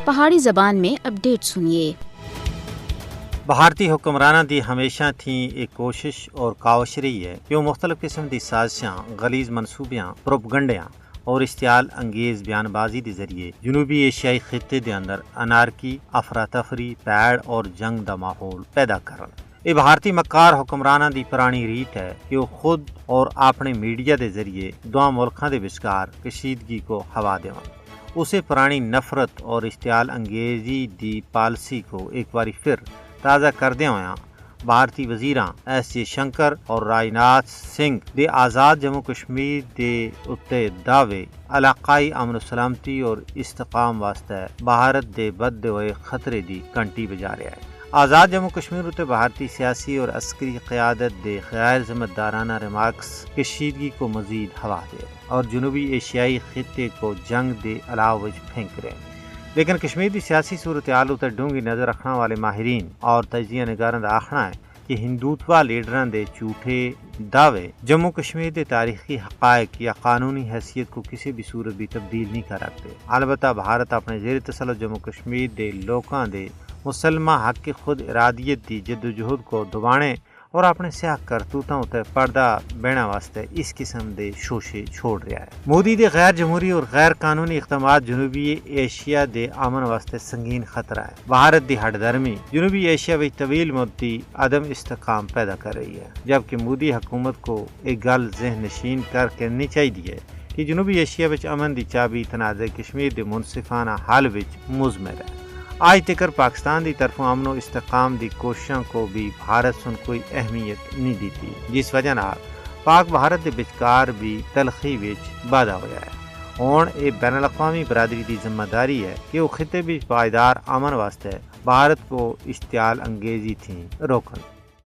پہاڑی زبان میں اپڈیٹ سنیے۔ بھارتی حکمرانہ دی ہمیشہ تھی ایک کوشش اور کاوش رہی ہے کہ وہ مختلف قسم دی سازشاں، غلیظ منصوبیاں، پروپگنڈیاں اور اشتعال انگیز بیان بازی کے ذریعے جنوبی ایشیائی خطے دے اندر انارکی، افراتفری، پیڑ اور جنگ دا ماحول پیدا کرن۔ یہ بھارتی مکار حکمرانہ دی پرانی ریت ہے کہ وہ خود اور اپنے میڈیا دے ذریعے دو ملکاں دے وچکار کشیدگی کو ہوا دیون۔ اسے پرانی نفرت اور اشتعال انگیزی دی پالیسی کو ایک باری پھر تازہ کردے ہویا بھارتی وزیراں ایس جے شنکر اور راجناتھ سنگھ دے آزاد جموں کشمیر دے اتے دعوے علاقائی امن و سلامتی اور استحکام واسطے بھارت دے بدھے ہوئے خطرے دی گھنٹی بجا رہا ہے۔ آزاد جموں کشمیر اتے بھارتی سیاسی اور عسکری قیادت دے غیر ذمہ دارانہ ریمارکس کشیدگی کو مزید ہوا دے اور جنوبی ایشیائی خطے کو جنگ دے علاوہ پھینک رہے ہیں۔ لیکن کشمیر دی سیاسی صورتحال تے ڈونگی نظر رکھنے والے ماہرین اور تجزیہ نگاراں دا آخنا ہے کہ ہندوتوا لیڈراں دے جھوٹے دعوے جموں کشمیر دے تاریخی حقائق یا قانونی حیثیت کو کسی بھی صورت بھی تبدیل نہیں کر سکتے۔ البتہ بھارت اپنے زیر تسلط جموں کشمیر دے لوکاں دے مسلمہ حق کی خود ارادیت دی جدوجہد کو دبانے اور اپنے سیاہ کرتوتاں تے پردہ بہنا واسطے اس قسم دے شوشے چھوڑ رہا ہے۔ مودی دے غیر جمہوری اور غیر قانونی اقدامات جنوبی ایشیا دے امن واسطے سنگین خطرہ ہے۔ بھارت دی ہٹ درمی جنوبی ایشیا وچ طویل مدتی عدم استحکام پیدا کر رہی ہے، جبکہ مودی حکومت کو ایک گل ذہن نشین کر کرنی چاہیے کہ جنوبی ایشیا وچ امن دی چابی تنازع کشمیر دے منصفانہ حل وچ مضمر ہے۔ آج تک پاکستان دی طرفوں امن و استحکام دی کوششوں کو بھی بھارت سن کوئی اہمیت نہیں دیتی، جس وجہ نال پاک بھارت دے بچکار بھی تلخی وچ واضح ہویا ہے۔ ہن یہ بین الاقوامی برادری دی ذمہ داری ہے کہ وہ خطے وچ پائیدار امن واسطے بھارت کو اشتعال انگیزی تھی روکن۔